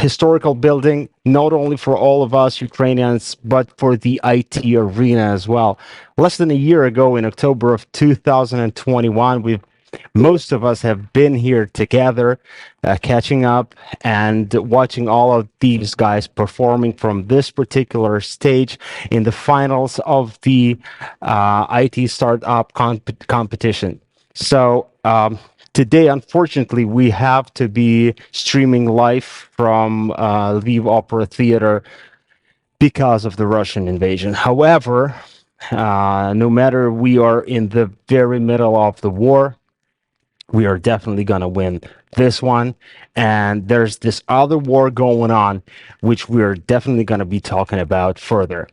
historical building, not only for all of us Ukrainians, but for the IT arena as well. Less than a year ago, in October of 2021, most of us have been here together, catching up and watching all of these guys performing from this particular stage in the finals of the IT startup competition. So today, unfortunately, we have to be streaming live from Lviv Opera Theater because of the Russian invasion. However, no matter we are in the very middle of the war, we are definitely going to win this one. And there's this other war going on, which we're definitely going to be talking about further.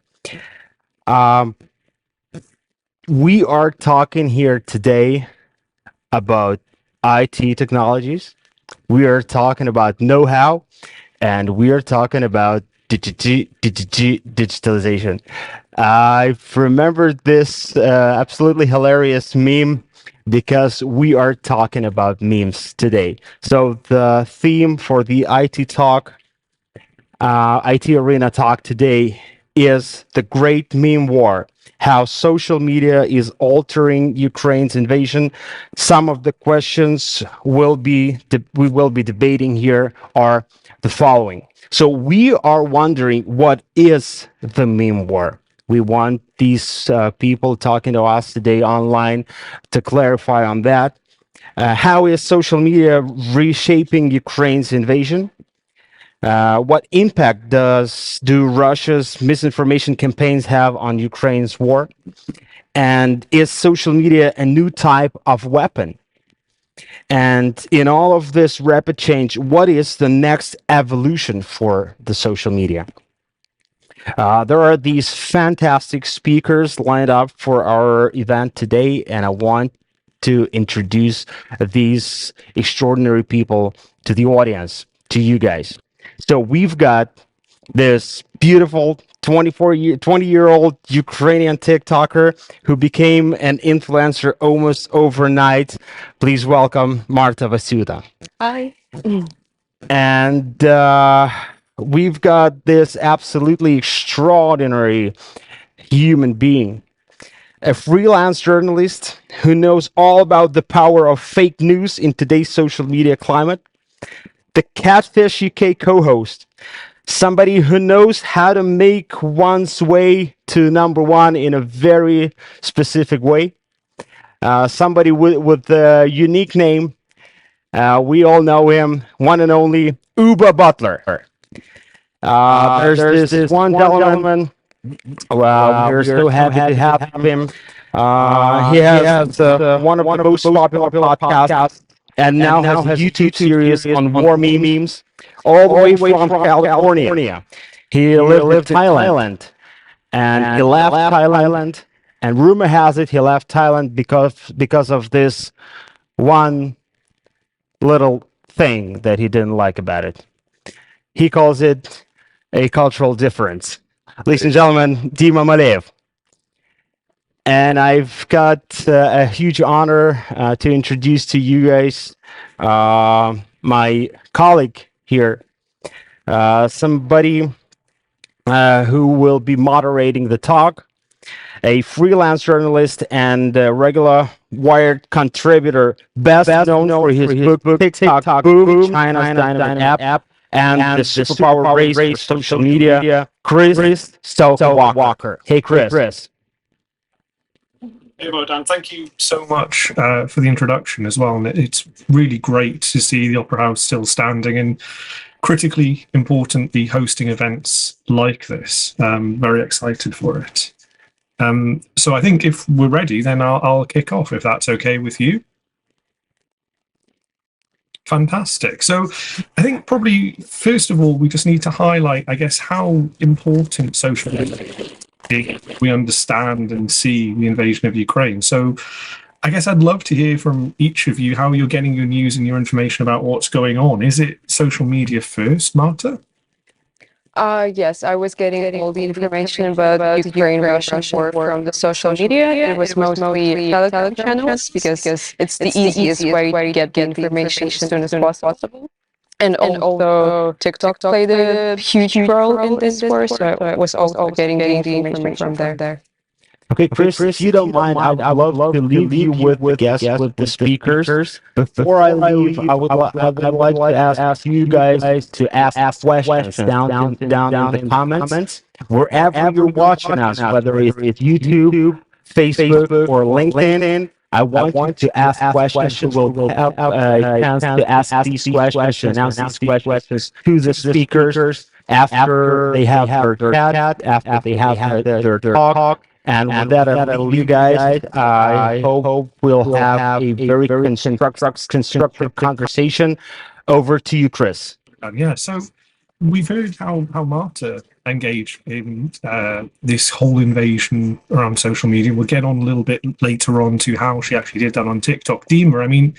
We are talking here today about IT technologies. We are talking about know-how, and we are talking about digitalization. I remember this absolutely hilarious meme because we are talking about memes today. So the theme for the IT talk, IT arena talk today is the great meme war, how social media is altering Ukraine's invasion. Some of the questions we will be debating here are the following. So we are wondering, what is the meme war? We want these people talking to us today online to clarify on that. How is social media reshaping Ukraine's invasion? What impact do Russia's misinformation campaigns have on Ukraine's war? And is social media a new type of weapon? And in all of this rapid change, what is the next evolution for the social media? There are these fantastic speakers lined up for our event today, and I want to introduce these extraordinary people to the audience, to you guys. So we've got this beautiful 20-year-old Ukrainian TikToker who became an influencer almost overnight. Please welcome Marta Vasiuta. Hi. And we've got this absolutely extraordinary human being, a freelance journalist who knows all about the power of fake news in today's social media climate, the Catfish UK co-host, somebody who knows how to make one's way to number one in a very specific way, somebody with a unique name. We all know him, one and only Uba Butler. There's this one gentleman. Well, we're so happy to have him. He has one of the most popular podcasts, and now has a YouTube series on war memes, all the way from California. He lived in Thailand, and he left Thailand. And rumor has it he left Thailand because of this one little thing that he didn't like about it. He calls it a cultural difference. Ladies and gentlemen, Dima Maleev. And I've got a huge honor to introduce to you guys my colleague here, somebody who will be moderating the talk, a freelance journalist and a regular Wired contributor, best known for his book TikTok Boom, China's Dynamite app, and the superpower race for social media, Chris Stokes-Walker. Hey, Chris. Hey, Bogdan, thank you so much for the introduction as well. And it's really great to see the Opera House still standing and critically importantly hosting events like this. Very excited for it. So I think if we're ready, then I'll kick off if that's okay with you. Fantastic. So I think probably first of all, we just need to highlight, I guess, how important social media is. We understand and see the invasion of Ukraine. So I guess I'd love to hear from each of you how you're getting your news and your information about what's going on. Is it social media first, Marta? Yes, I was getting all the information about Ukraine-Russian war from the social media. It was mostly Telegram channels because it's the easiest way to get the information as soon as possible. And also TikTok played a huge role in this war, so I was also getting the information from there. Okay, Chris, if you don't mind, I would love to leave you with the guests, with the speakers. Before I leave, I would like to ask you guys to ask questions down in the comments wherever you're watching us, whether it's YouTube, Facebook, or LinkedIn. I want you to ask questions. We'll have a chance to ask these questions, announce these questions to the speakers after they have their chat, after they have their talk. And with that, I leave you guys. I hope we'll have a very constructive conversation. Over to you, Chris. Yeah, so we've heard how Marta engaged in this whole invasion around social media. We'll get on a little bit later on to how she actually did that on TikTok. Dima, I mean,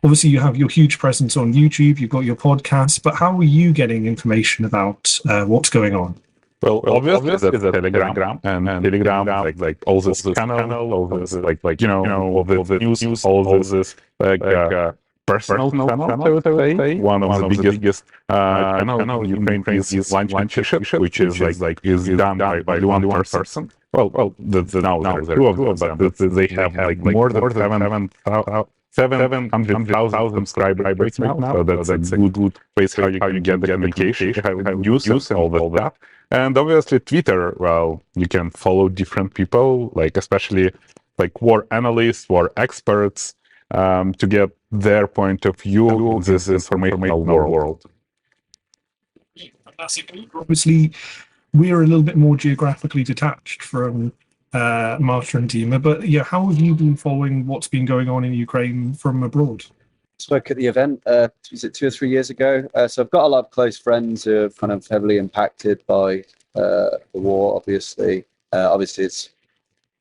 obviously you have your huge presence on YouTube, you've got your podcast, but how are you getting information about what's going on? Well, obviously the Telegram and Telegram like all this channel, all this like all the news, all this personal channel, I would say. One of the biggest channel in Ukraine is Lunch and Chit, which is is done by one person. Well, now there are two of them, but they have like more than 700,000 subscribers right now. So that's a good place how you get the communication, how you use all that. And obviously Twitter, well, you can follow different people, like especially like war analysts, war experts, to get their point of view in this informational world. Obviously, we're a little bit more geographically detached from Marta and Dima, but yeah, how have you been following what's been going on in Ukraine from abroad? Spoke at the event, was it 2 or 3 years ago? So I've got a lot of close friends who are kind of heavily impacted by the war, obviously. Obviously,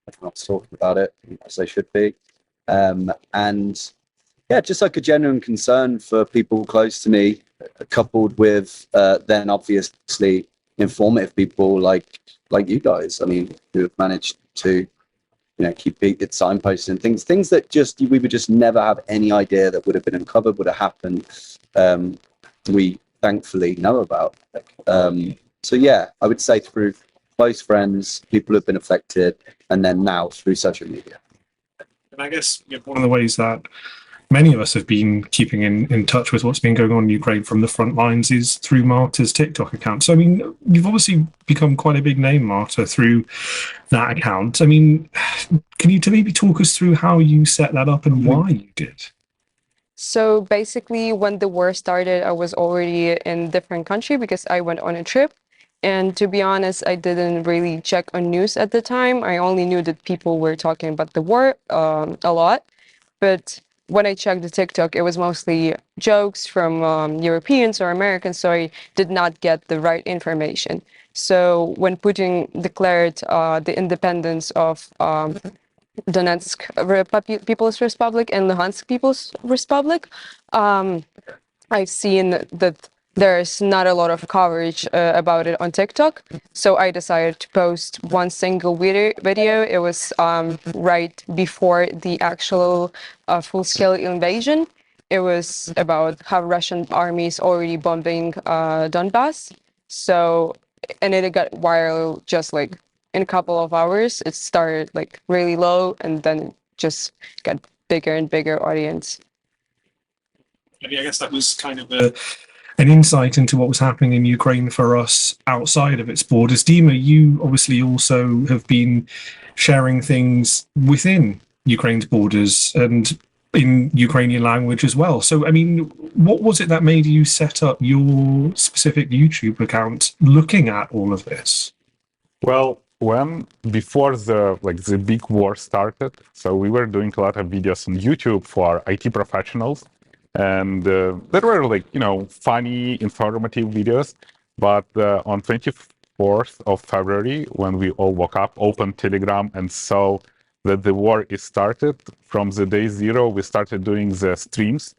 everyone's talking about it, as they should be. And yeah, just like a genuine concern for people close to me, coupled with then obviously informative people like you guys, I mean, who have managed to keep it signposted and things that we would just never have any idea that would have been uncovered, would have happened. We thankfully know about. So yeah, I would say through close friends, people who have been affected, and then now through social media. And I guess one of the ways that many of us have been keeping in touch with what's been going on in Ukraine from the front lines is through Marta's TikTok account. So, I mean, you've obviously become quite a big name, Marta, through that account. I mean, can you maybe talk us through how you set that up and why you did? So basically, when the war started, I was already in a different country because I went on a trip. And to be honest, I didn't really check on news at the time. I only knew that people were talking about the war a lot. But when I checked the TikTok, it was mostly jokes from Europeans or Americans, so I did not get the right information. So when Putin declared the independence of Donetsk People's Republic and Luhansk People's Republic, I've seen that there's not a lot of coverage about it on TikTok. So I decided to post one single video. It was right before the actual full-scale invasion. It was about how Russian army is already bombing Donbass. So, and it got viral just like in a couple of hours. It started like really low and then just got bigger and bigger audience. I mean, I guess that was kind of an insight into what was happening in Ukraine for us outside of its borders. Dima, you obviously also have been sharing things within Ukraine's borders and in Ukrainian language as well. So, I mean, what was it that made you set up your specific YouTube account looking at all of this? Well, before the big war started, so we were doing a lot of videos on YouTube for IT professionals. And there were funny, informative videos. But on 24th of February, when we all woke up, opened Telegram and saw that the war is started, from the day zero, we started doing the streams,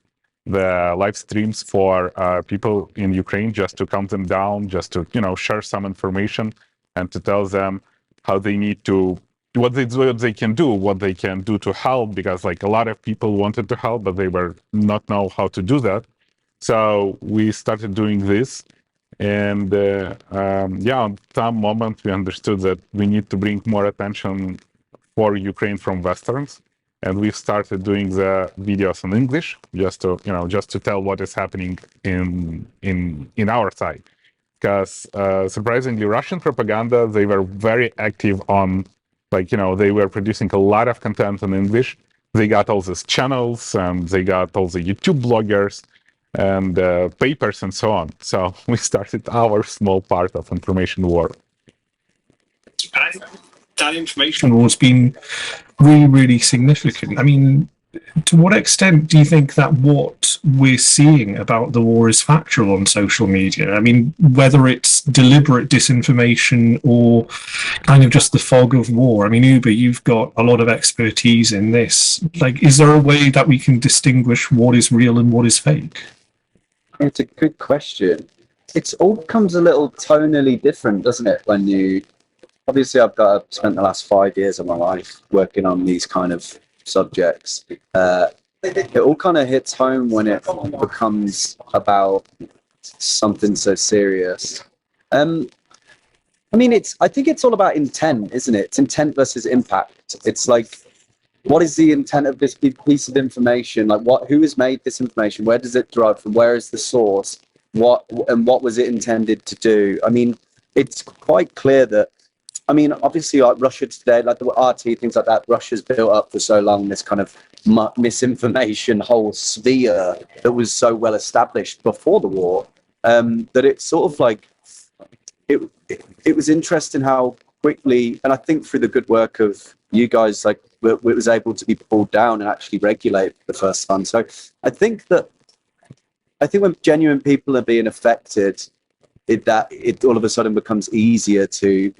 the live streams for people in Ukraine, just to calm them down, just to, share some information and to tell them how they need to what they can do to help, because a lot of people wanted to help, but they were not know how to do that. So we started doing this. And yeah, on some moment we understood that we need to bring more attention for Ukraine from Westerns, and we started doing the videos in English just to just to tell what is happening in our side. Because surprisingly, Russian propaganda, they were very active on, like, they were producing a lot of content in English. They got all these channels and they got all the YouTube bloggers and papers and so on. So we started our small part of information war. And I think that information war's been really, really significant. I mean, to what extent do you think that what we're seeing about the war is factual on social media? I mean, whether it's deliberate disinformation or kind of just the fog of war. I mean, Uber, you've got a lot of expertise in this. Like, is there a way that we can distinguish what is real and what is fake? It's a good question. It's all comes a little tonally different, doesn't it? When you obviously, I've spent the last 5 years of my life working on these kind of subjects. It all kind of hits home when it becomes about something so serious. I mean, I think it's all about intent, isn't it? It's intent versus impact. It's like, what is the intent of this piece of information? Like, who has made this information? Where does it derive from? Where is the source? What was it intended to do? I mean, it's quite clear that, I mean, obviously, like Russia today, like the RT, things like that, Russia's built up for so long this kind of misinformation whole sphere that was so well established before the war, that it's sort of like, it was interesting how quickly, and I think through the good work of you guys, like it was able to be pulled down and actually regulate for the first time. So I think when genuine people are being affected, it all of a sudden becomes easier to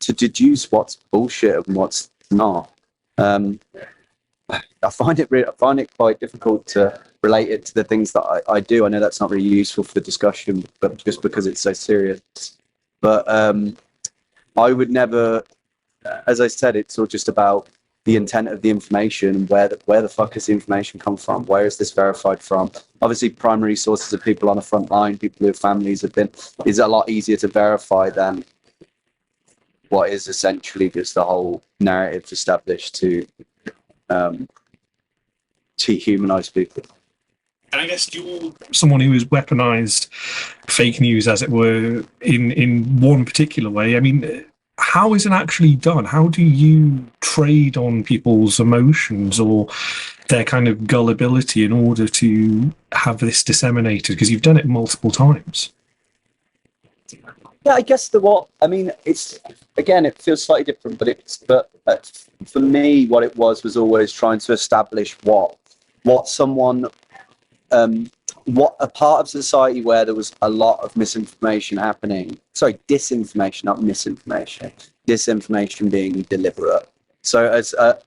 deduce what's bullshit and what's not. I find it quite difficult to relate it to the things that I do. I know that's not really useful for the discussion, but just because it's so serious. But I would never, as I said, it's all just about the intent of the information. Where the fuck has the information come from? Where is this verified from? Obviously, primary sources of people on the front line, people who have families is a lot easier to verify than what is essentially just the whole narrative established to humanize people. And I guess you're someone who has weaponized fake news, as it were, in one particular way. I mean, how is it actually done? How do you trade on people's emotions or their kind of gullibility in order to have this disseminated? Because you've done it multiple times. Yeah, I guess it feels slightly different, but for me, what it was always trying to establish what a part of society where there was a lot of misinformation happening. Sorry, disinformation, not misinformation. Disinformation being deliberate. So as a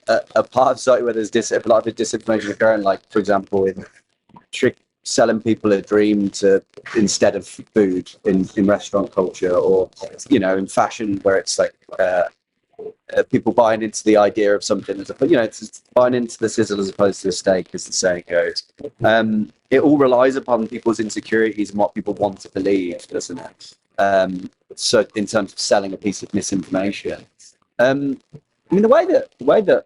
part of society where there's a lot of disinformation occurring, like for example, in selling people a dream instead of food in restaurant culture, or in fashion where it's like people buying into the idea of something it's buying into the sizzle as opposed to the steak, as the saying goes. It all relies upon people's insecurities and what people want to believe, doesn't it? So in terms of selling a piece of misinformation, I mean the way that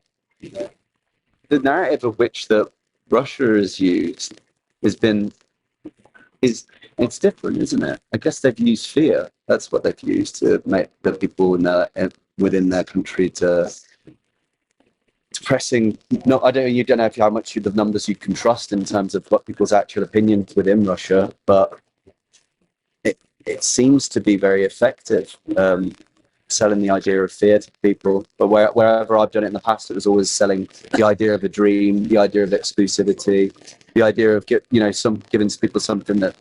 the narrative of which that Russia has used it's different, isn't it? I guess they've used fear. That's what they've used to make the people within their country to pressing. No, you don't know how much of the numbers you can trust in terms of what people's actual opinions within Russia, but it seems to be very effective. Selling the idea of fear to people, but wherever I've done it in the past, it was always selling the idea of a dream, the idea of exclusivity, the idea of giving people something that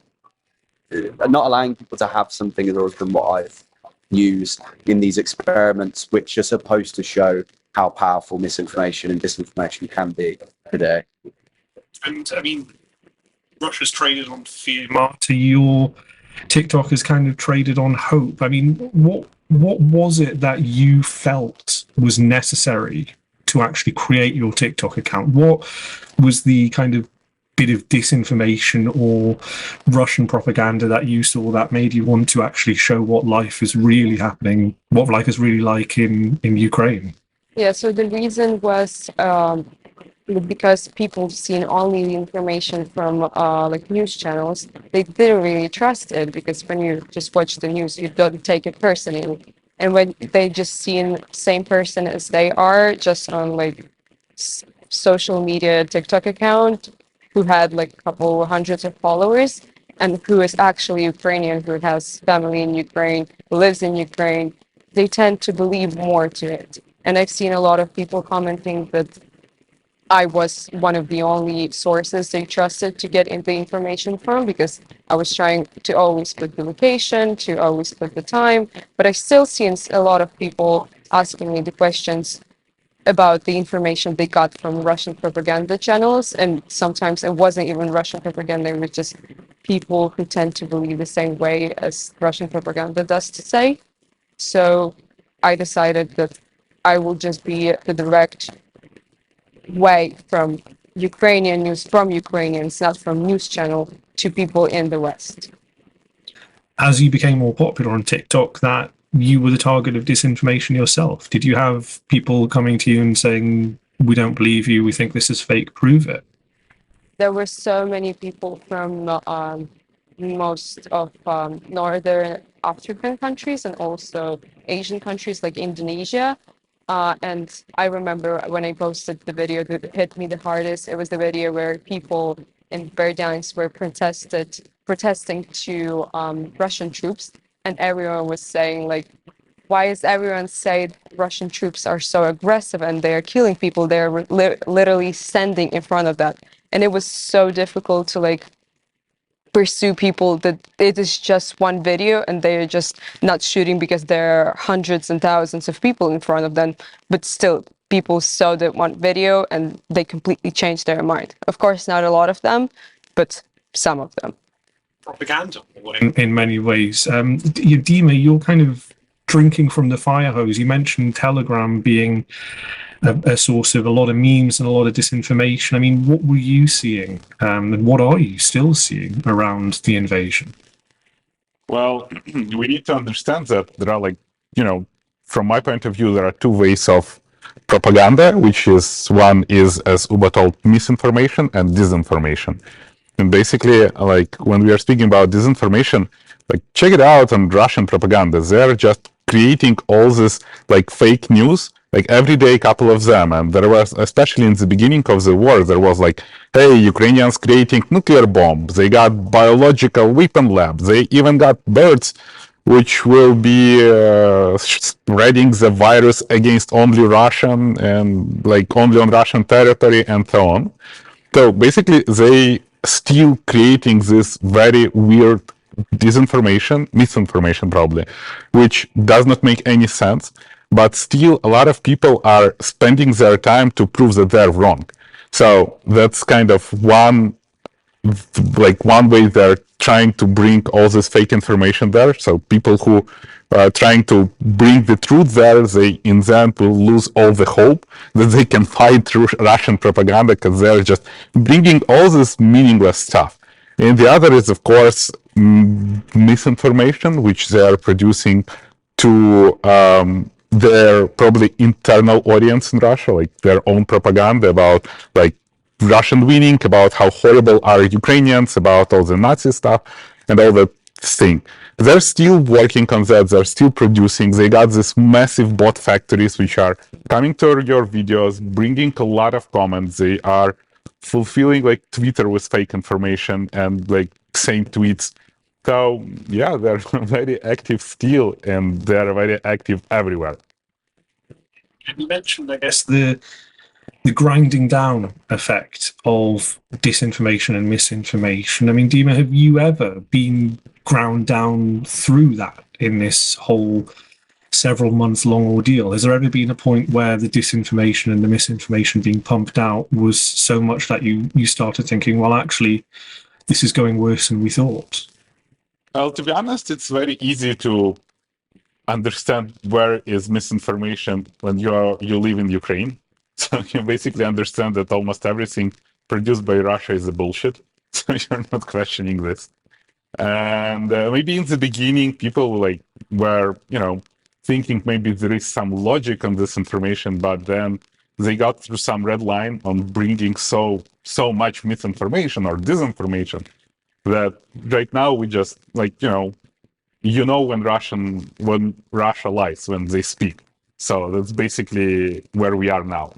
not allowing people to have something has always been what I've used in these experiments, which are supposed to show how powerful misinformation and disinformation can be today. And I mean, Russia's traded on fear. Marta, your TikTok has kind of traded on hope. I mean, what was it that you felt was necessary to actually create your TikTok account? What was the kind of bit of disinformation or Russian propaganda that you saw that made you want to actually show what life is really happening, what life is really like in Ukraine? Yeah, so the reason was because people seen only the information from like news channels. They didn't really trust it because when you just watch the news, you don't take it personally. And when they just seen same person as they are, just on like social media TikTok account, who had like a couple hundreds of followers, and who is actually Ukrainian, who has family in Ukraine, who lives in Ukraine, they tend to believe more to it. And I've seen a lot of people commenting that I was one of the only sources they trusted to get in the information from, because I was trying to always put the location, to always put the time, but I still see a lot of people asking me the questions about the information they got from Russian propaganda channels, and sometimes it wasn't even Russian propaganda, it was just people who tend to believe the same way as Russian propaganda does to say. So I decided that I will just be the direct way from Ukrainian news from Ukrainians, not from news channel, to people in the West. As you became more popular on TikTok, that you were the target of disinformation yourself. Did you have people coming to you and saying, "We don't believe you. We think this is fake. Prove it"? There were so many people from most of northern African countries and also Asian countries like Indonesia. And I remember when I posted the video that hit me the hardest, it was the video where people in Verdansk were protesting to Russian troops, and everyone was saying like, why is everyone saying Russian troops are so aggressive and they are killing people? They're literally standing in front of that. And it was so difficult to like pursue people that it is just one video and they're just not shooting because there are hundreds and thousands of people in front of them, but still people saw that one video and they completely changed their mind. Of course, not a lot of them, but some of them. Propaganda in many ways. Dima, you're kind of drinking from the fire hose. You mentioned Telegram being a source of a lot of memes and a lot of disinformation. I mean, what were you seeing, and what are you still seeing around the invasion? Well, we need to understand that there are, like, from my point of view, there are two ways of propaganda, which is one is, as Uba told, misinformation and disinformation. And basically, like, when we are speaking about disinformation, like, check it out on Russian propaganda. They're just creating all this, like, fake news, like, every day, a couple of them. And there was, especially in the beginning of the war, there was like, hey, Ukrainians creating nuclear bombs. They got biological weapon labs. They even got birds which will be spreading the virus against only Russian and like only on Russian territory and so on. So basically, they still creating this very weird disinformation, misinformation probably, which does not make any sense. But still, a lot of people are spending their time to prove that they're wrong. So that's kind of one way they're trying to bring all this fake information there. So people who are trying to bring the truth there, they in the end will lose all the hope that they can fight through Russian propaganda, because they're just bringing all this meaningless stuff. And the other is, of course, misinformation, which they are producing to their probably internal audience in Russia, like their own propaganda about like Russian winning, about how horrible are Ukrainians, about all the Nazi stuff and all that thing. They're still working on that. They're still producing. They got these massive bot factories which are coming to your videos, bringing a lot of comments. They are fulfilling like Twitter with fake information and like same tweets. So yeah, they're very active still, and they're very active everywhere. You mentioned, I guess, the grinding down effect of disinformation and misinformation. I mean, Dima, have you ever been ground down through that in this whole several month long ordeal? Has there ever been a point where the disinformation and the misinformation being pumped out was so much that you started thinking, well, actually, this is going worse than we thought? Well, to be honest, it's very easy to understand where is misinformation when you live in Ukraine. So you basically understand that almost everything produced by Russia is a bullshit. So you're not questioning this. And maybe in the beginning, people like were, thinking maybe there is some logic on this information, but then they got through some red line on bringing so much misinformation or disinformation that right now we just when Russia lies when they speak. So that's basically where we are now.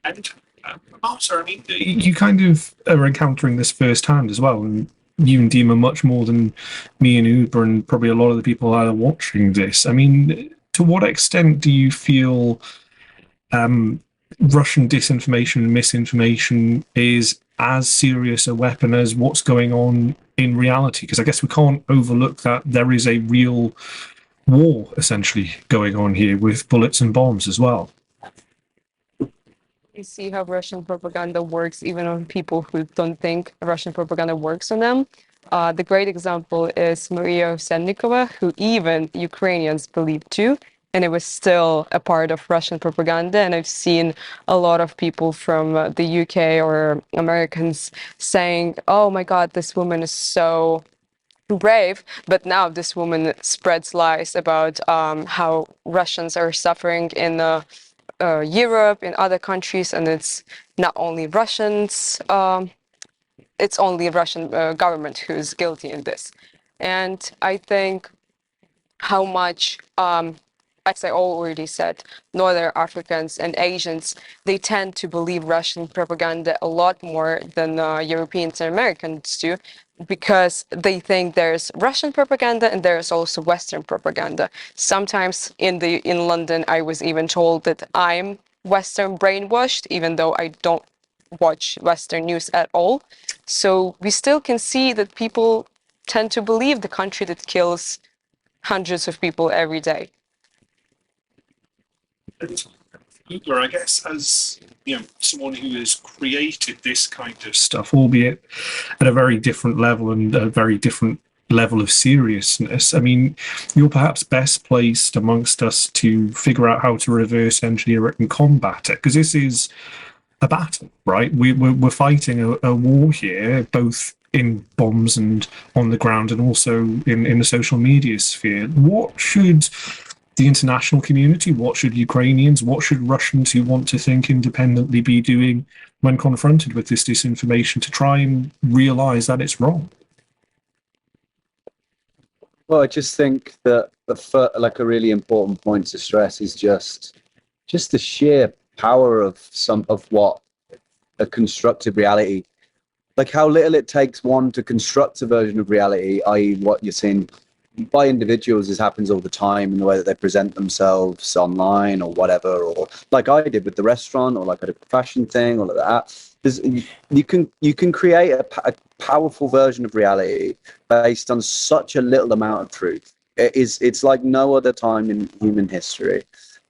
And Marta, I mean, you kind of are encountering this firsthand as well. And you and Dima much more than me and Uber and probably a lot of the people that are watching this. I mean, to what extent do you feel Russian disinformation and misinformation is as serious a weapon as what's going on in reality? Because I guess we can't overlook that there is a real war essentially going on here with bullets and bombs as well. You see how Russian propaganda works even on people who don't think Russian propaganda works on them. The great example is Maria Ovsyannikova, who even Ukrainians believe too, and it was still a part of Russian propaganda. And I've seen a lot of people from the UK or Americans saying, oh my God, this woman is so brave, but now this woman spreads lies about how Russians are suffering in Europe, in other countries, and it's not only Russians, it's only Russian government who's guilty in this. And I think how much, as I already said, Northern Africans and Asians, they tend to believe Russian propaganda a lot more than Europeans and Americans do, because they think there's Russian propaganda and there's also Western propaganda. Sometimes in London, I was even told that I'm Western brainwashed, even though I don't watch Western news at all. So we still can see that people tend to believe the country that kills hundreds of people every day. And Uber, I guess, as someone who has created this kind of stuff, albeit at a very different level and a very different level of seriousness, I mean, you're perhaps best placed amongst us to figure out how to reverse engineer it and combat it, because this is a battle, right? We're fighting a war here, both in bombs and on the ground, and also in the social media sphere. What should the international community, what should Ukrainians, what should Russians who want to think independently be doing when confronted with this disinformation to try and realize that it's wrong? Well, I just think that a really important point to stress is just the sheer power of what a constructive reality, like how little it takes one to construct a version of reality, i.e. what you're seeing by individuals. This happens all the time in the way that they present themselves online or whatever, or like I did with the restaurant, or like I did a fashion thing, or like that. You can create a powerful version of reality based on such a little amount of truth. It's like no other time in human history.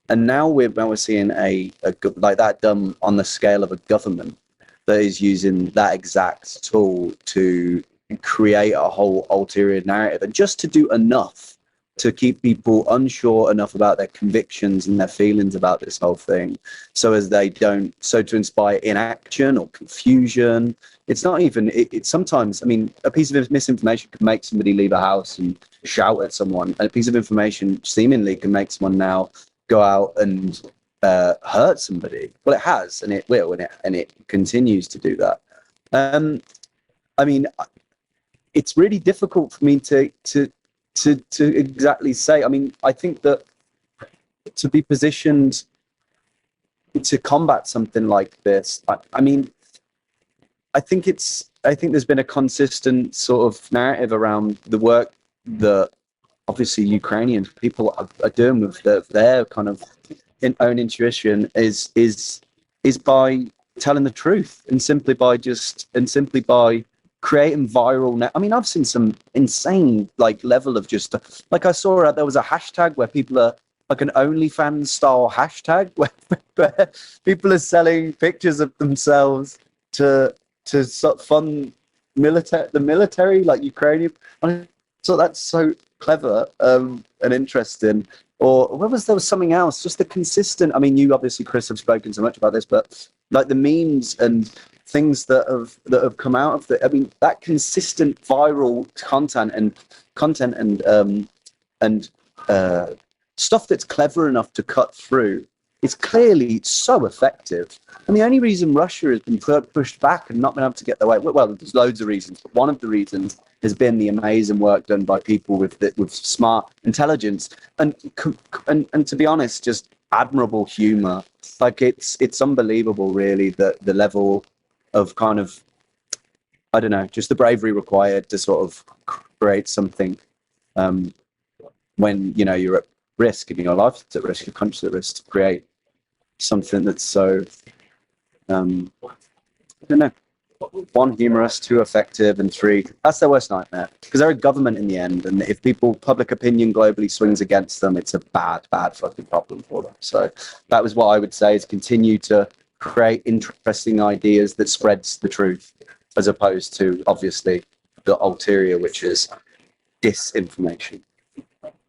And now we're seeing a like that done on the scale of a government that is using that exact tool to create a whole ulterior narrative, and just to do enough to keep people unsure enough about their convictions and their feelings about this whole thing, so to inspire inaction or confusion. It's not even, it's sometimes, I mean, a piece of misinformation can make somebody leave a house and shout at someone, and a piece of information seemingly can make someone now go out and hurt somebody. Well, it has, and it will, and it continues to do that. I mean, it's really difficult for me to exactly say. I mean, I think that to be positioned to combat something like this, I mean, I think there's been a consistent sort of narrative around the work that obviously Ukrainian people are doing with their kind of own intuition is by telling the truth, and simply by creating viral I mean, I've seen some insane level of just like I saw there was a hashtag where people are like an OnlyFans style hashtag where people are selling pictures of themselves to fund the military, like Ukrainian. So that's so clever and interesting. or there was something else, just the consistent. I mean, you obviously, Chris, have spoken so much about this, but like the memes and things that have come out of the, I mean, that consistent viral content and stuff that's clever enough to cut through is clearly so effective. And the only reason Russia has been pushed back and not been able to get their way, well, there's loads of reasons, but one of the reasons has been the amazing work done by people with smart intelligence and to be honest, just admirable humor. Like it's unbelievable, really, that the level of kind of, I don't know, just the bravery required to sort of create something when, you know, you're at risk and your life's at risk, your country's at risk, to create something that's so, I don't know, one, humorous, two, effective, and three, that's their worst nightmare, because they're a government in the end, and if public opinion globally swings against them, it's a bad fucking problem for them. So that was what I would say, is continue to create interesting ideas that spreads the truth, as opposed to, obviously, the ulterior, which is disinformation.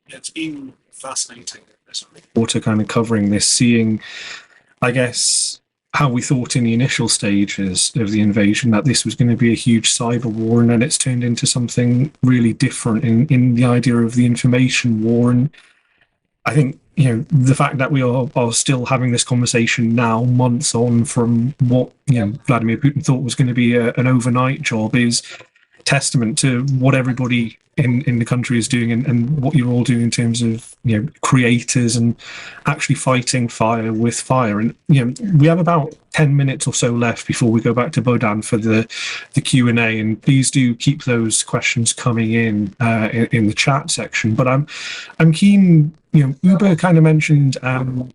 It's been fascinating, this water kind of covering this, seeing, I guess, how we thought in the initial stages of the invasion that this was going to be a huge cyber war, and then it's turned into something really different in the idea of the information war. And I think, you know, the fact that we are still having this conversation now, months on from what, you know, Vladimir Putin thought was going to be an overnight job, is testament to what everybody in the country is doing, and what you're all doing in terms of, you know, creators and actually fighting fire with fire. And, you know, we have about 10 minutes or so left before we go back to Bohdan for the Q&A, and please do keep those questions coming in the chat section. But I'm keen, you know, Uber kind of mentioned an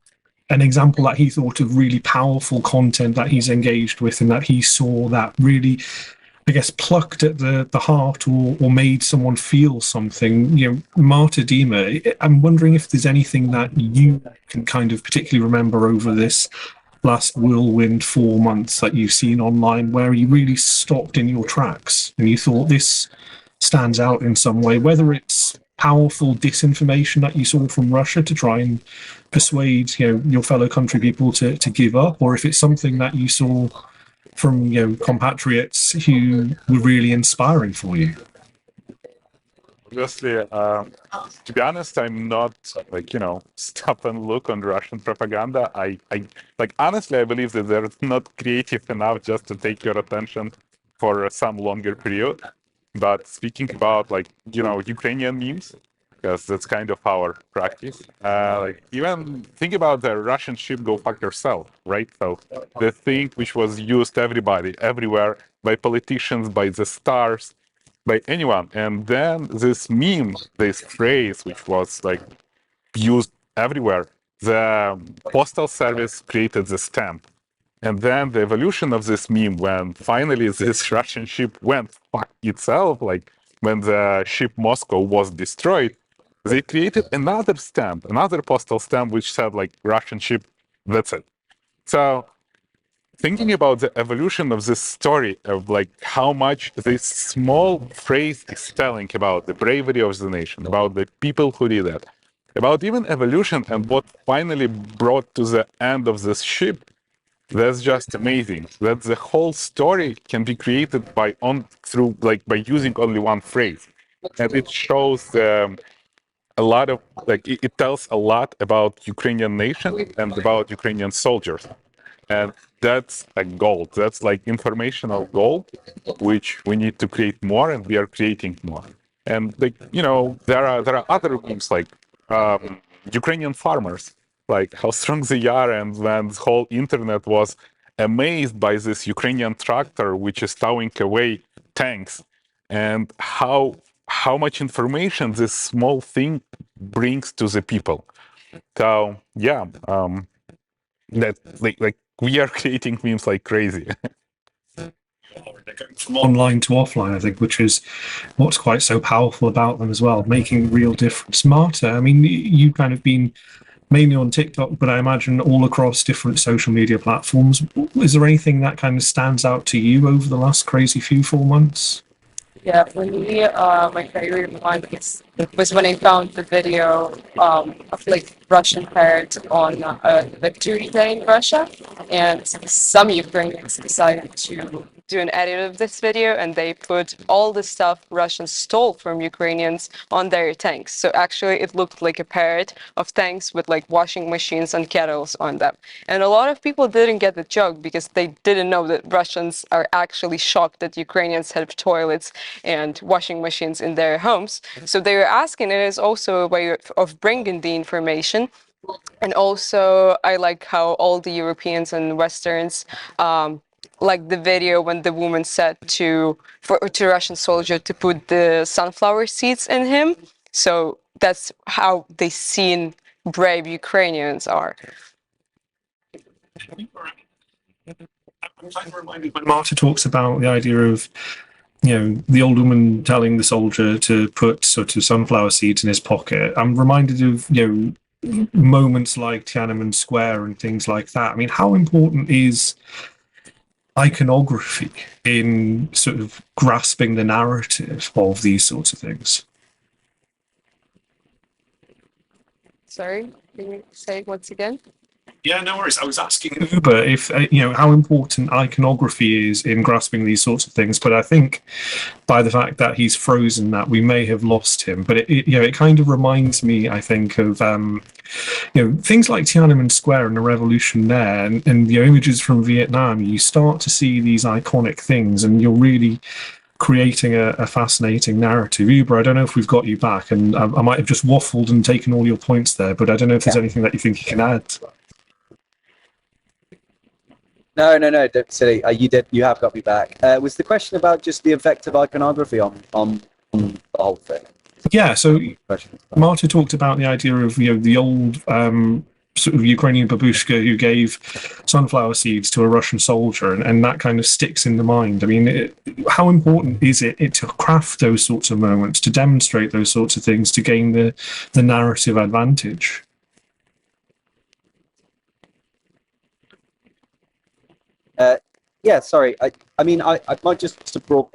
example that he thought of really powerful content that he's engaged with, and that he saw that really, I guess, plucked at the heart or made someone feel something. You know, Marta Dima, I'm wondering if there's anything that you can kind of particularly remember over this last whirlwind 4 months that you've seen online, where you really stopped in your tracks and you thought this stands out in some way, whether it's powerful disinformation that you saw from Russia to try and persuade, you know, your fellow country people to give up, or if it's something that you saw from, you know, compatriots who were really inspiring for you. Obviously, to be honest, I'm not like, you know, stop and look on Russian propaganda. I like, honestly, I believe that they're not creative enough just to take your attention for some longer period. But speaking about, like, you know, Ukrainian memes, because that's kind of our practice. Like, even think about the Russian ship "Go fuck yourself," right? So the thing which was used everywhere, by politicians, by the stars, by anyone. And then this meme, this phrase, which was like used everywhere, the postal service created the stamp. And then the evolution of this meme, when finally this Russian ship went fuck itself, like when the ship Moscow was destroyed, they created another stamp, another postal stamp, which said like Russian ship, that's it. So thinking about the evolution of this story, of like how much this small phrase is telling about the bravery of the nation, about the people who did that, about even evolution and what finally brought to the end of this ship, that's just amazing. That the whole story can be created by using only one phrase, and it shows a lot of, like, it tells a lot about Ukrainian nation and about Ukrainian soldiers. And that's a gold. That's like informational gold, which we need to create more, and we are creating more. And, like, you know, there are other memes like Ukrainian farmers, like how strong they are, and when the whole internet was amazed by this Ukrainian tractor which is towing away tanks, and how much information this small thing brings to the people. So yeah, that like we are creating memes like crazy. They're going from online to offline, I think, which is what's quite so powerful about them as well, making real difference. Marta, I mean, you've kind of been mainly on TikTok, but I imagine all across different social media platforms. Is there anything that kind of stands out to you over the last crazy few 4 months? Yeah, for me, my favorite one was when I found the video of like Russian parents on Victory Day in Russia, and some Ukrainians decided to do an edit of this video, and they put all the stuff Russians stole from Ukrainians on their tanks. So actually, it looked like a parade of tanks with like washing machines and kettles on them. And a lot of people didn't get the joke because they didn't know that Russians are actually shocked that Ukrainians have toilets and washing machines in their homes. So they were asking, and it's also a way of bringing the information. And also, I like how all the Europeans and Westerns like the video when the woman said to Russian soldier to put the sunflower seeds in him. So that's how they seen brave Ukrainians are. I'm kind of reminded when Marta talks about the idea of, the old woman telling the soldier to put sort of sunflower seeds in his pocket. I'm reminded of, moments like Tiananmen Square and things like that. I mean, how important is iconography in sort of grasping the narrative of these sorts of things? Sorry, can you say it once again? Yeah, no worries. I was asking Uber if how important iconography is in grasping these sorts of things, but I think by the fact that he's frozen, that we may have lost him. But it kind of reminds me, I think, of things like Tiananmen Square and the revolution there, and images from Vietnam. You start to see these iconic things, and you're really creating a fascinating narrative. Uber, I don't know if we've got you back, and I might have just waffled and taken all your points there, but I don't know if there's anything that you think you can add. No, don't silly. You have got me back. Was the question about just the effect of iconography on the whole thing? Yeah, so Marta talked about the idea of the old sort of Ukrainian babushka who gave sunflower seeds to a Russian soldier, and that kind of sticks in the mind. I mean, how important is it to craft those sorts of moments, to demonstrate those sorts of things, to gain the narrative advantage? Yeah, sorry. I mean, I might just a broad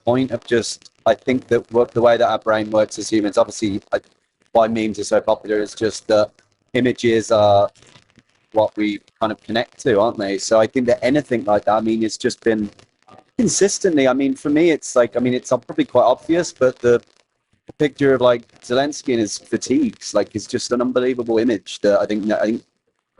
point of just, I think that the way that our brain works as humans, obviously, why memes are so popular is just that images are what we kind of connect to, aren't they? So I think that anything like that, I mean, it's just been consistently. I mean, for me, it's like, I mean, it's probably quite obvious, but the picture of like Zelensky in his fatigues, like, it's just an unbelievable image that I think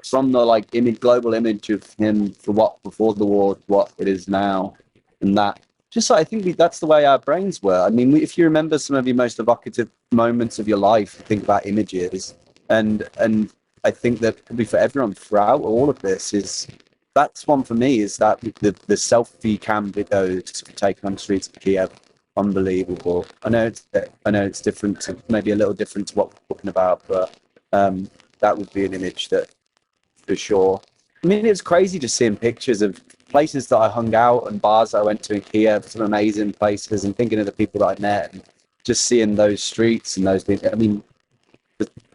from the like global image of him for what before the war to what it is now, and that just I think that's the way our brains were. I mean, if you remember some of your most evocative moments of your life, think about images, and I think that probably for everyone throughout all of this that's one for me is that the selfie cam videos taken on the streets of Kiev, unbelievable. I know it's different, maybe a little different to what we're talking about, but that would be an image that. For sure. I mean, it's crazy just seeing pictures of places that I hung out and bars that I went to in Kiev, some amazing places, and thinking of the people that I met and just seeing those streets and those things. I mean,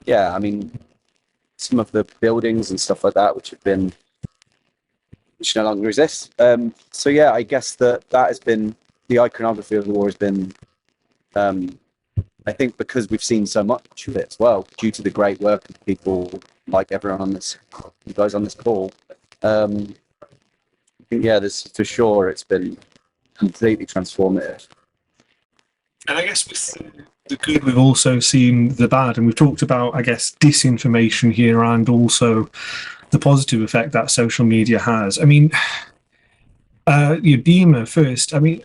I mean, some of the buildings and stuff like that, which no longer exist. So yeah, I guess that has been the iconography of the war has been, I think, because we've seen so much of it as well, due to the great work of people like everyone on this, you guys on this call. I think, this for sure, it's been completely transformative. And I guess with the good, we've also seen the bad, and we've talked about, I guess, disinformation here, and also the positive effect that social media has. I mean, Dima first. I mean,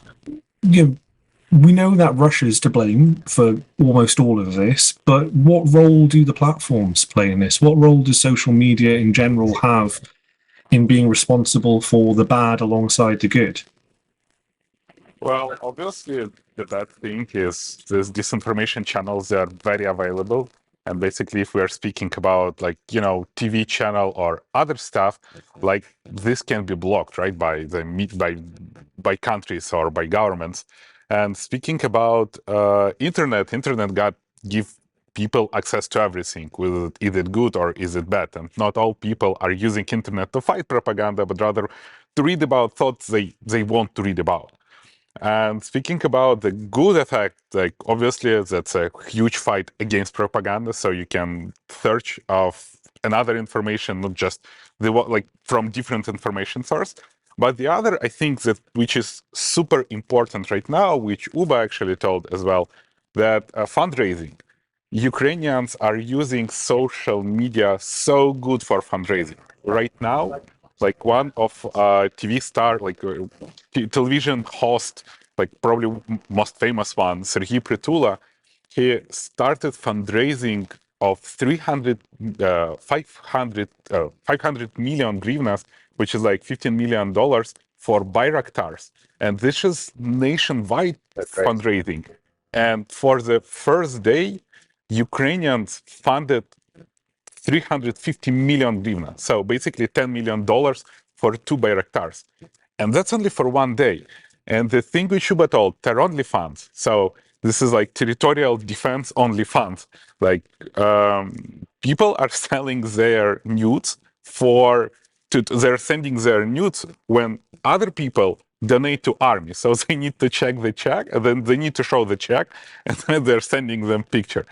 we know that Russia's to blame for almost all of this, but what role do the platforms play in this? What role does social media in general have in being responsible for the bad alongside the good? Well, obviously, the bad thing is these disinformation channels are very available. And basically, if we are speaking about TV channel or other stuff, like this can be blocked, right, by countries or by governments. And speaking about internet give people access to everything. Is it good or is it bad? And not all people are using internet to fight propaganda, but rather to read about thoughts they want to read about. And speaking about the good effect, like obviously that's a huge fight against propaganda. So you can search of another information, not just like from different information source. But the other, I think that which is super important right now, which Uba actually told as well, that fundraising. Ukrainians are using social media so good for fundraising. Right now, like one of TV star, like television host, like probably most famous one, Serhiy Prytula, he started fundraising of 500 million hryvnias, which is like $15 million for Bayraktars. And this is nationwide great. fundraising. And for the first day, Ukrainians funded 350 million hryvnia, so basically $10 million for 2 Bayraktars. And that's only for one day. And the thing with Shuba told, they're only funds. So this is like territorial defense only funds. Like people are selling their nudes they're sending their nudes when other people donate to army. So they need to check the check, and then they need to show the check, and then they're sending them picture.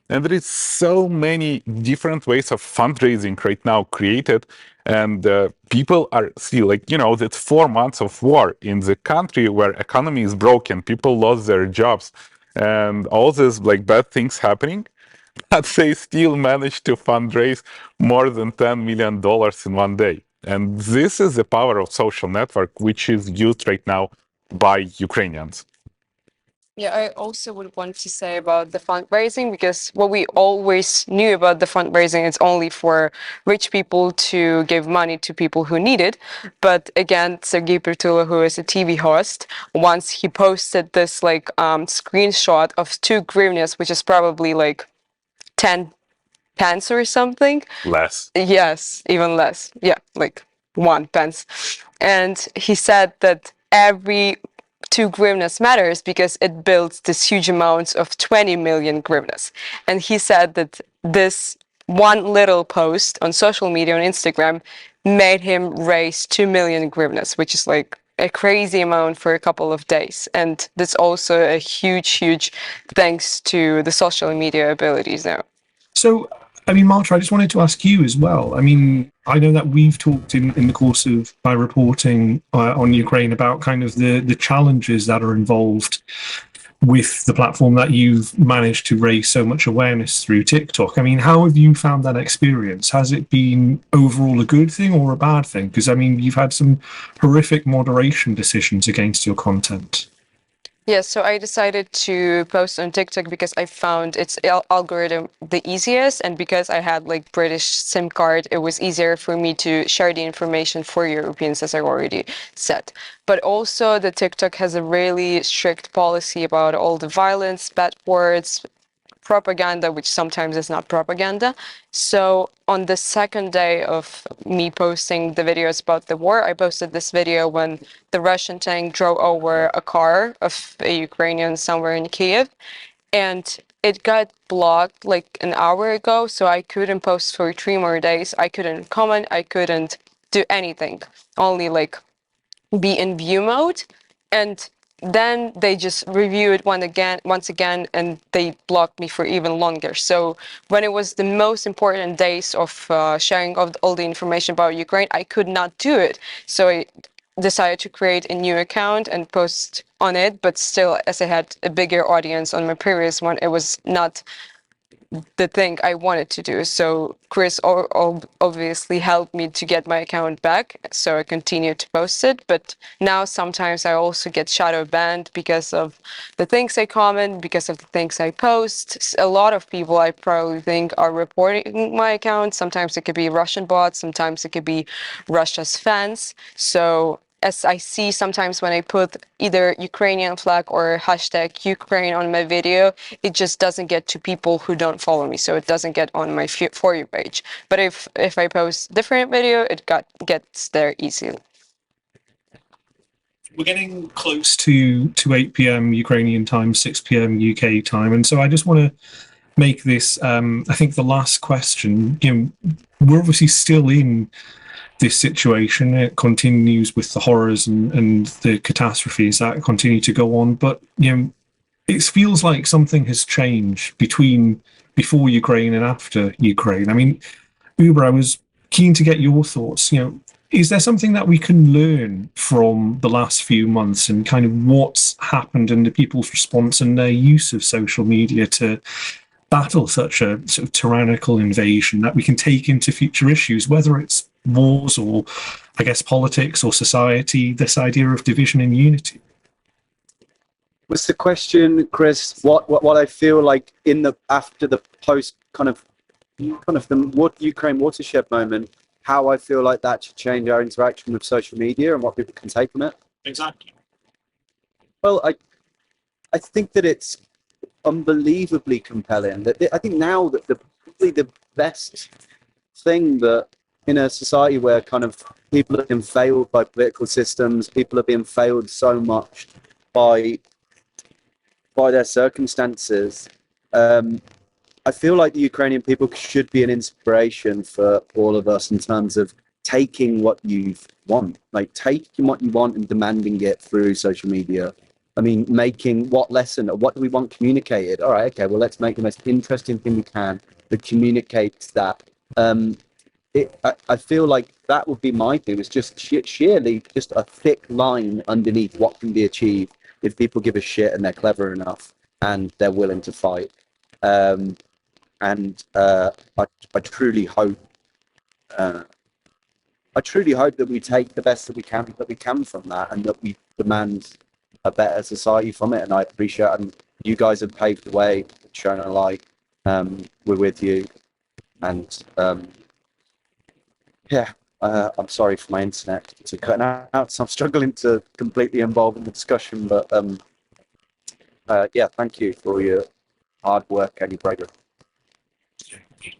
And there is so many different ways of fundraising right now created, and people are still like, that's 4 months of war in the country where economy is broken, people lost their jobs, and all these like bad things happening. But they still managed to fundraise more than $10 million in one day. And this is the power of social network, which is used right now by Ukrainians. Yeah, I also would want to say about the fundraising, because what we always knew about the fundraising is only for rich people to give money to people who need it. But again, Serhiy Prytula, who is a TV host, once he posted this like screenshot of 2 hryvnias, which is probably like 10 pence or something. Less. Yes, even less. Yeah, like 1 pence. And he said that every 2 hryvnias matters because it builds this huge amounts of 20 million hryvnias. And he said that this one little post on social media, on Instagram, made him raise 2 million hryvnias, which is like a crazy amount for a couple of days. And that's also a huge thanks to the social media abilities now. So, I mean, Marta, I just wanted to ask you as well. I mean, I know that we've talked in the course of my reporting on Ukraine about kind of the challenges that are involved with the platform that you've managed to raise so much awareness through TikTok. I mean, how have you found that experience? Has it been overall a good thing or a bad thing? Because, I mean, you've had some horrific moderation decisions against your content. Yeah, so I decided to post on TikTok because I found its algorithm the easiest, and because I had like British SIM card, it was easier for me to share the information for Europeans, as I already said. But also the TikTok has a really strict policy about all the violence, bad words, propaganda, which sometimes is not propaganda. So on the second day of me posting the videos about the war, I posted this video when the Russian tank drove over a car of a Ukrainian somewhere in Kiev, and it got blocked like an hour ago, so I couldn't post for 3 more days. I couldn't comment, I couldn't do anything, only like be in view mode. And then they just review it once again, and they blocked me for even longer. So when it was the most important days of sharing of all the information about Ukraine, I could not do it. So I decided to create a new account and post on it. But still, as I had a bigger audience on my previous one, it was not the thing I wanted to do. So Chris obviously helped me to get my account back, so I continued to post it. But now sometimes I also get shadow banned because of the things I comment, because of the things I post. A lot of people, I probably think, are reporting my account. Sometimes it could be Russian bots, sometimes it could be Russia's fans. So as I see sometimes when I put either Ukrainian flag or hashtag Ukraine on my video, it just doesn't get to people who don't follow me. So it doesn't get on my For You page. But if I post different video, it gets there easily. We're getting close to 8 p.m. Ukrainian time, 6 p.m. UK time. And so I just want to make this, I think, the last question. We're obviously still in this situation. It continues with the horrors and the catastrophes that continue to go on. But, you know, it feels like something has changed between before Ukraine and after Ukraine. I mean, Uber, I was keen to get your thoughts. You know, is there something that we can learn from the last few months and kind of what's happened and the people's response and their use of social media to battle such a sort of tyrannical invasion that we can take into future issues, whether it's wars or, I guess, politics or society, this idea of division and unity? Was the question, Chris, what I feel like after the post kind of the Ukraine watershed moment, how I feel like that should change our interaction with social media and what people can take from it? Exactly. Well, I think that it's unbelievably compelling. I think now that probably the best thing that in a society where kind of people have been failed by political systems, people are being failed so much by their circumstances. I feel like the Ukrainian people should be an inspiration for all of us in terms of taking what you want, like taking what you want and demanding it through social media. I mean, making what lesson or what do we want communicated? All right, okay, well, let's make the most interesting thing we can that communicates that. I feel like that would be my thing. It's just sheerly just a thick line underneath what can be achieved if people give a shit and they're clever enough and they're willing to fight. I truly hope that we take the best that we can from that, and that we demand a better society from it. And I appreciate, and you guys have paved the way, shown a light. We're with you, and I'm sorry for my internet to cut out, so I'm struggling to completely involve in the discussion. But thank you for your hard work and your bravery.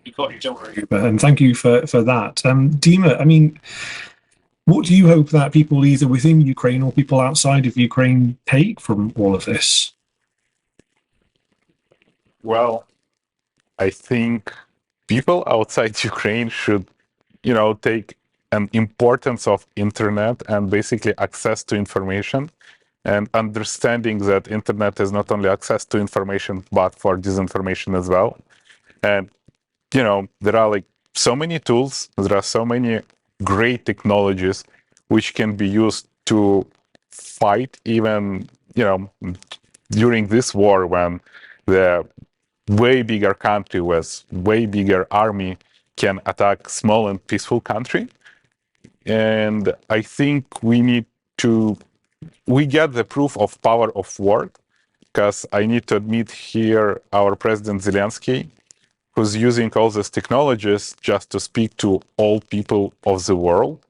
You got you, don't worry. And thank you for that. Dima, I mean, what do you hope that people either within Ukraine or people outside of Ukraine take from all of this? Well, I think people outside Ukraine should, take an importance of internet and basically access to information, and understanding that internet is not only access to information but for disinformation as well. And there are like so many tools, there are so many great technologies which can be used to fight even, during this war, when the way bigger country with way bigger army can attack small and peaceful country. And I think we get the proof of power of word, because I need to admit here our President Zelensky, who's using all these technologies just to speak to all people of the world,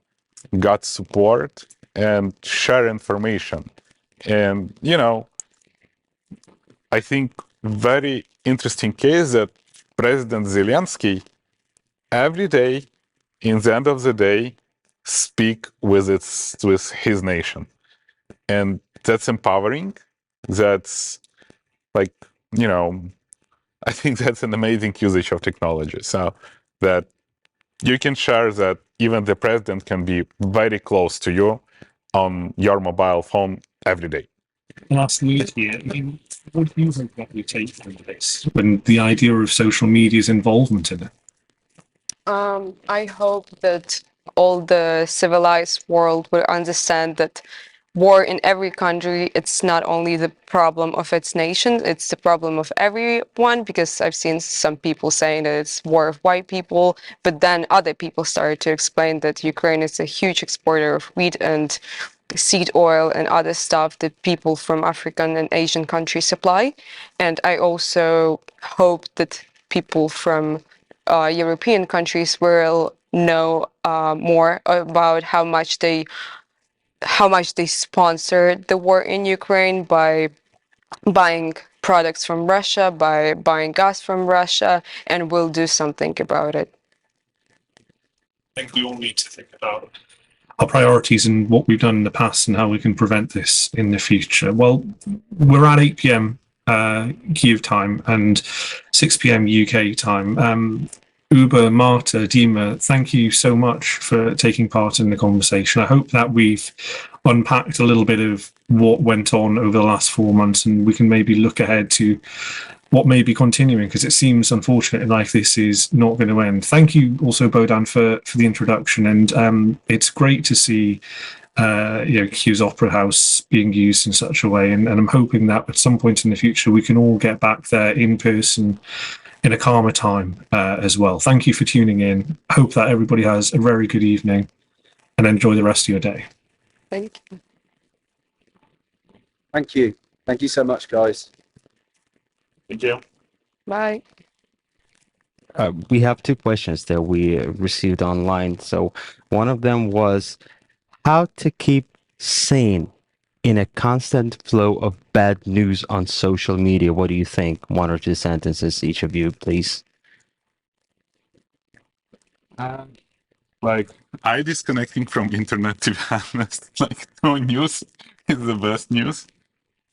got support and share information. And, I think very interesting case that President Zelensky every day, in the end of the day, speak with his nation. And that's empowering. That's like, I think that's an amazing usage of technology. So that you can share that even the president can be very close to you on your mobile phone every day. Last week here, I mean, what do you think that we take from this when the idea of social media's involvement in it? I hope that all the civilized world will understand that war in every country, it's not only the problem of its nation, it's the problem of everyone, because I've seen some people saying that it's war of white people, but then other people started to explain that Ukraine is a huge exporter of wheat and seed oil and other stuff that people from African and Asian countries supply. And I also hope that people from European countries will know more about how much they sponsored the war in Ukraine by buying products from Russia, by buying gas from Russia, and will do something about it. I think we all need to think about our priorities and what we've done in the past and how we can prevent this in the future. Well, we're at 8 p.m. Kyiv time and 6 p.m. UK time. Uber, Marta, Dima, thank you so much for taking part in the conversation. I hope that we've unpacked a little bit of what went on over the last 4 months, and we can maybe look ahead to what may be continuing, because it seems unfortunate in life this is not going to end. Thank you also, Bohdan, for the introduction, and it's great to see Q's Opera House being used in such a way, and I'm hoping that at some point in the future we can all get back there in person in a calmer time as well. Thank you for tuning in. Hope that everybody has a very good evening and enjoy the rest of your day. Thank you. Thank you. Thank you so much, guys. Thank you. Bye. We have two questions that we received online. So one of them was how to keep sane in a constant flow of bad news on social media. What do you think? One or two sentences, each of you, please. Like, I disconnecting from internet, to be honest. Like, no news is the best news.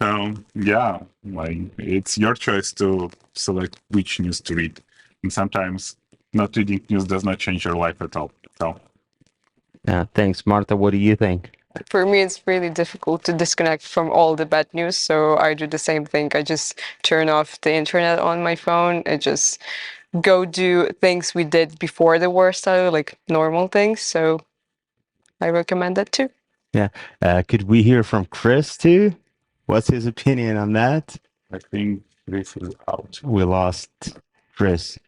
So yeah, like, it's your choice to select which news to read, and sometimes not reading news does not change your life at all. So Thanks, Martha. What do you think? For me, it's really difficult to disconnect from all the bad news, so I do the same thing. I just turn off the internet on my phone and just go do things we did before the war started, like normal things. So I recommend that too. Could we hear from Chris too? What's his opinion on that? I think this is out. We lost Chris.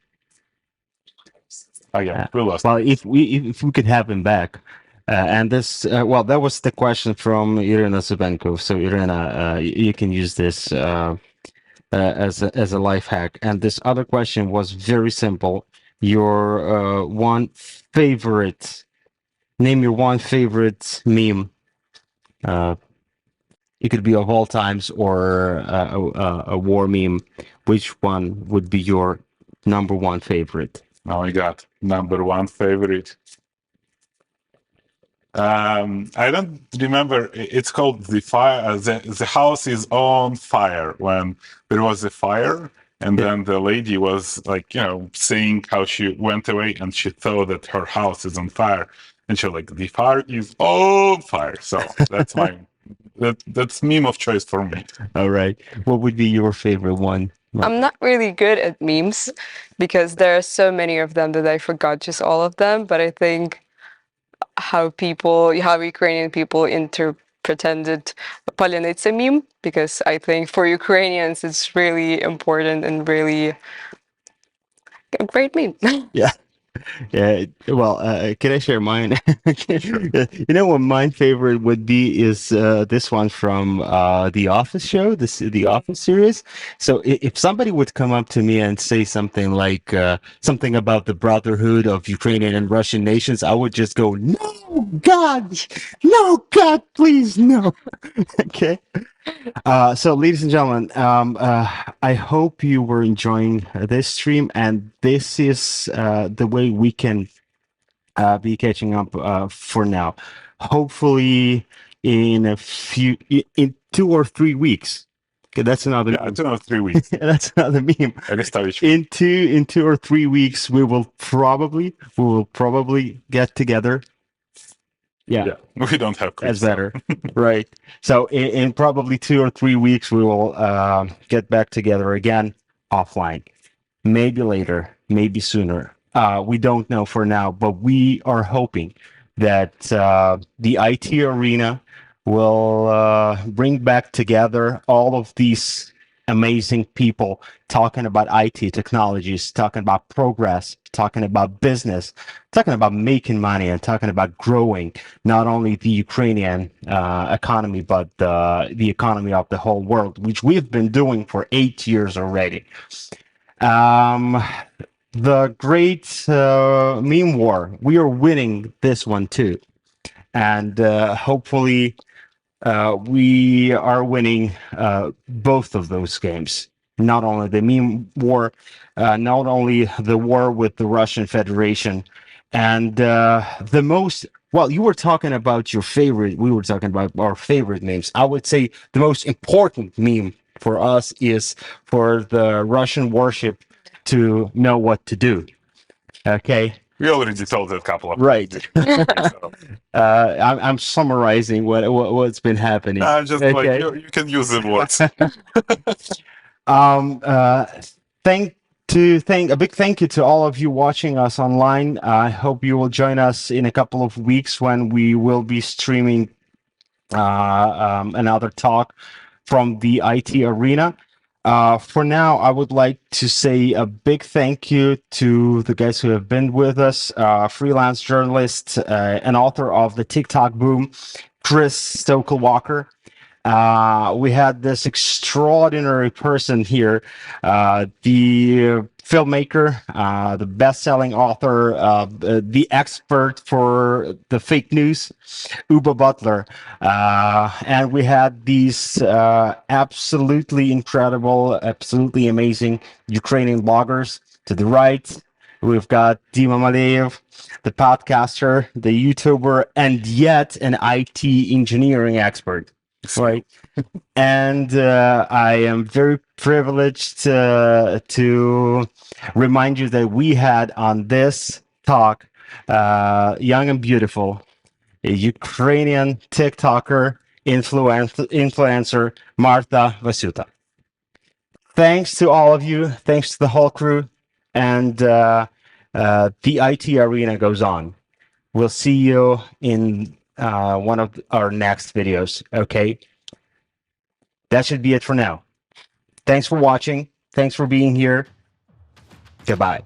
Oh yeah, we lost. Well, if we could have him back, and this well, that was the question from Irina Zubenko. So Irina, you can use this as a life hack. And this other question was very simple. Your one favorite. Name your one favorite meme. It could be of all times or a war meme. Which one would be your number one favorite? Oh my god, number one favorite. I don't remember. It's called the fire. The house is on fire, when there was a fire, and then the lady was like, saying how she went away and she thought that her house is on fire, and she like, the fire is on fire. So that's that's meme of choice for me. All right. What would be your favorite one? I'm not really good at memes because there are so many of them that I forgot just all of them. But I think how Ukrainian people pretended Palyanytsia meme, because I think for Ukrainians it's really important and really a great meme. Yeah. Well, can I share mine? You know what my favorite would be is this one from the Office show, the Office series. So if somebody would come up to me and say something like something about the brotherhood of Ukrainian and Russian nations, I would just go, "No, God, no, God, please, no." Okay. So, ladies and gentlemen, I hope you were enjoying this stream, and this is the way we can be catching up for now. Hopefully, in 2 or 3 weeks. Okay, that's another. Yeah, I don't know, 3 weeks. That's another meme. Arestowicz. In 2 or 3 weeks, we will probably get together. Yeah. We don't have Chris. That's better. Right. So in probably 2 or 3 weeks, we will get back together again offline. Maybe later, maybe sooner. We don't know for now, but we are hoping that the IT arena will bring back together all of these amazing people talking about IT technologies, talking about progress, talking about business, talking about making money, and talking about growing not only the Ukrainian economy, but the economy of the whole world, which we've been doing for 8 years already. The great meme war, we are winning this one too. And hopefully we are winning both of those games. Not only the meme war, not only the war with the Russian Federation, and the most, well, you were talking about your favorite, we were talking about our favorite memes. I would say the most important meme for us is for the Russian warship to know what to do. Okay, We already told it a couple of right. times. So, I'm summarizing what's been happening. just like Okay. you can use the words. Um, uh, thank a big thank you to all of you watching us online. I hope you will join us in a couple of weeks when we will be streaming another talk from the IT arena. For now, I would like to say a big thank you to the guys who have been with us, freelance journalist and author of the TikTok boom, Chris Stokel Walker. We had this extraordinary person here, the filmmaker, the best-selling author, the expert for the fake news, Uba Butler. And we had these absolutely incredible, absolutely amazing Ukrainian bloggers to the right. We've got Dima Maleev, the podcaster, the YouTuber, and yet an IT engineering expert. Right. And I am very privileged to remind you that we had on this talk, young and beautiful, a Ukrainian TikToker, influencer, Marta Vasuta. Thanks to all of you. Thanks to the whole crew. And the IT arena goes on. We'll see you in one of our next videos. Okay. That should be it for now. Thanks for watching. Thanks for being here. Goodbye.